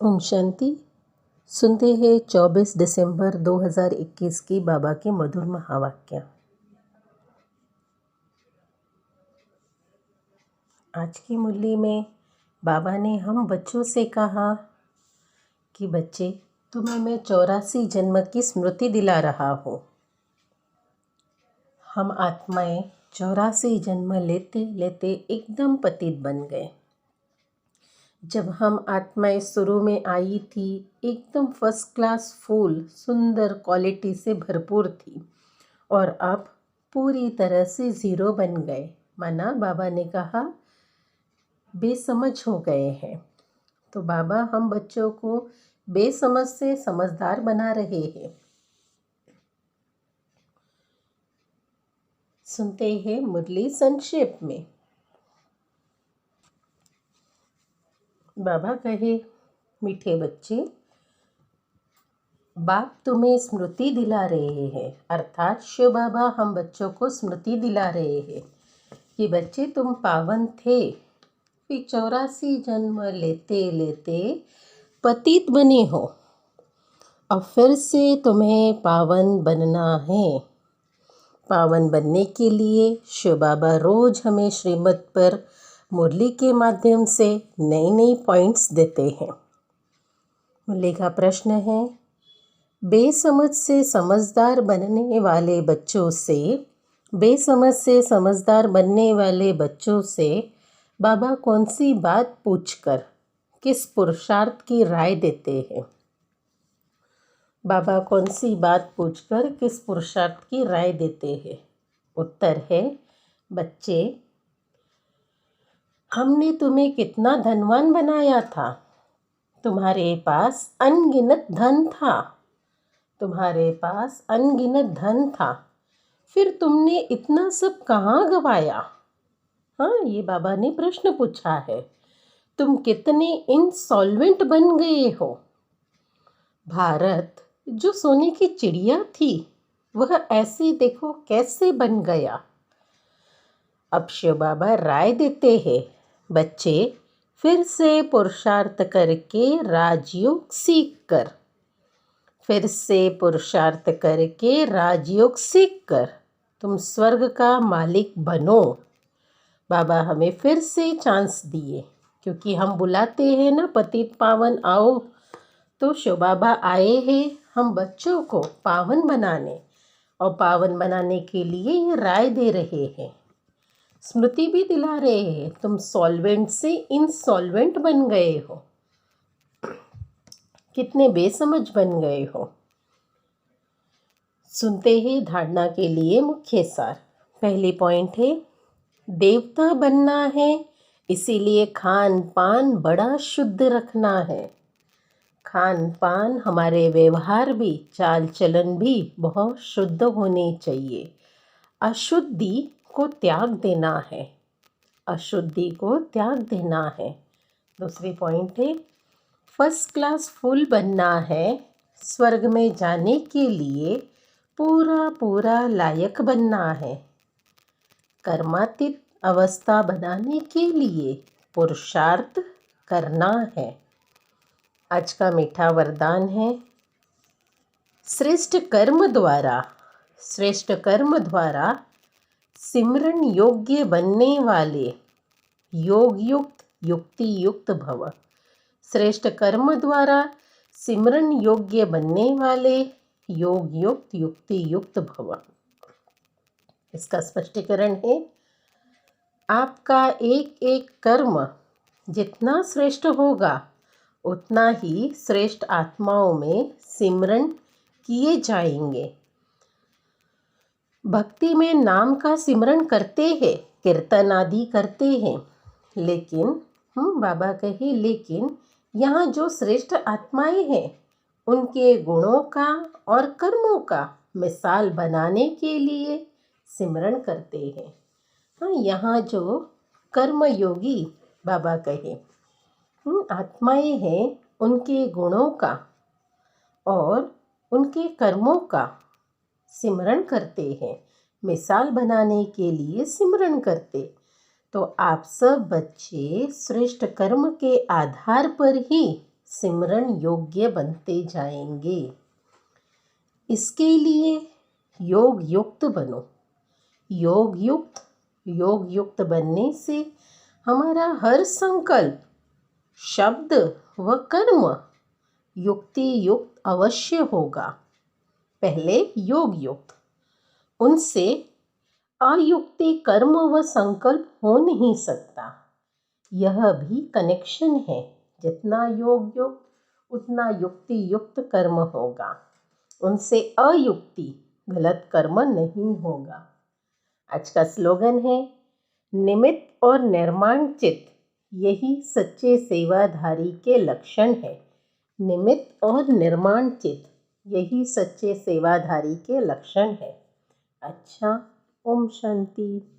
ओम शांति। सुनते हैं 24 दिसंबर 2021 की बाबा के मधुर महावाक्य। आज की मुरली में बाबा ने हम बच्चों से कहा कि बच्चे, तुम्हें मैं 84 जन्म की स्मृति दिला रहा हूँ। हम आत्माएं 84 जन्म लेते लेते एकदम पतित बन गए। जब हम आत्माएं शुरू में आई थी, एकदम फर्स्ट क्लास फूल सुंदर क्वालिटी से भरपूर थी और अब पूरी तरह से ज़ीरो बन गए। माना बाबा ने कहा बेसमझ हो गए हैं। तो बाबा हम बच्चों को बेसमझ से समझदार बना रहे हैं। सुनते हैं मुरली संक्षेप में। बाबा कहे, मीठे बच्चे, बाप तुम्हें स्मृति दिला रहे हैं। अर्थात शिव बाबा हम बच्चों को स्मृति दिला रहे हैं कि बच्चे तुम पावन थे, फिर 84 जन्म लेते लेते पतित बने हो। अब फिर से तुम्हें पावन बनना है। पावन बनने के लिए शिव बाबा रोज हमें श्रीमत पर मुरली के माध्यम से नई नई पॉइंट्स देते हैं। मुरली का प्रश्न है, बेसमझ से समझदार बनने वाले बच्चों से बेसमझ से समझदार बनने वाले बच्चों से बाबा कौन सी बात पूछकर किस पुरुषार्थ की राय देते हैं? बाबा कौन सी बात पूछकर किस पुरुषार्थ की राय देते हैं? उत्तर है, बच्चे, हमने तुम्हें कितना धनवान बनाया था। तुम्हारे पास अनगिनत धन था। तुम्हारे पास अनगिनत धन था। फिर तुमने इतना सब कहाँ गवाया? हाँ, ये बाबा ने प्रश्न पूछा है। तुम कितने इंसॉल्वेंट बन गए हो। भारत जो सोने की चिड़िया थी, वह ऐसे देखो कैसे बन गया। अब शिव बाबा राय देते हैं, बच्चे, फिर से पुरुषार्थ करके राजयोग सीख कर, फिर से पुरुषार्थ करके राजयोग सीख कर तुम स्वर्ग का मालिक बनो। बाबा हमें फिर से चांस दिए, क्योंकि हम बुलाते हैं ना पतित पावन आओ, तो शिव बाबा आए हैं हम बच्चों को पावन बनाने, और पावन बनाने के लिए ये राय दे रहे हैं, स्मृति भी दिला रहे हैं। तुम सॉल्वेंट से इनसॉल्वेंट बन गए हो, कितने बेसमझ बन गए हो। सुनते हैं धारणा के लिए मुख्य सार। पहली पॉइंट है, देवता बनना है, इसीलिए खान पान बड़ा शुद्ध रखना है। खान पान, हमारे व्यवहार भी, चाल चलन भी बहुत शुद्ध होने चाहिए। अशुद्धि को त्याग देना है। अशुद्धि को त्याग देना है। दूसरी पॉइंट है, फर्स्ट क्लास फूल बनना है। स्वर्ग में जाने के लिए पूरा पूरा लायक बनना है। कर्मातीत अवस्था बनाने के लिए पुरुषार्थ करना है। आज का मीठा वरदान है, श्रेष्ठ कर्म द्वारा सिमरन योग्य बनने वाले योग युक्त युक्ति युक्त भव। श्रेष्ठ कर्म द्वारा सिमरन योग्य बनने वाले योग युक्त युक्ति युक्त भव। इसका स्पष्टीकरण है, आपका एक एक कर्म जितना श्रेष्ठ होगा, उतना ही श्रेष्ठ आत्माओं में सिमरन किए जाएंगे। भक्ति में नाम का सिमरन करते हैं, कीर्तन आदि करते हैं, लेकिन बाबा कहे, लेकिन यहाँ जो श्रेष्ठ आत्माएं हैं, उनके गुणों का और कर्मों का मिसाल बनाने के लिए सिमरन करते हैं। हाँ, यहाँ जो कर्मयोगी बाबा कहे आत्माएं हैं, उनके गुणों का और उनके कर्मों का सिमरन करते हैं, मिसाल बनाने के लिए सिमरन करते। तो आप सब बच्चे श्रेष्ठ कर्म के आधार पर ही सिमरन योग्य बनते जाएंगे। इसके लिए योग युक्त बनो। योग युक्त बनने से हमारा हर संकल्प, शब्द व कर्म युक्ति युक्त अवश्य होगा। पहले योग युक्त, उनसे अयुक्ति कर्म व संकल्प हो नहीं सकता। यह भी कनेक्शन है। जितना योग युक्त उतना युक्ति युक्त कर्म होगा, उनसे अयुक्ति गलत कर्म नहीं होगा। आज का स्लोगन है, निमित्त और निर्माण चित्त यही सच्चे सेवाधारी के लक्षण है। निमित्त और निर्माण चित्त यही सच्चे सेवाधारी के लक्षण है। अच्छा, ओम शांति।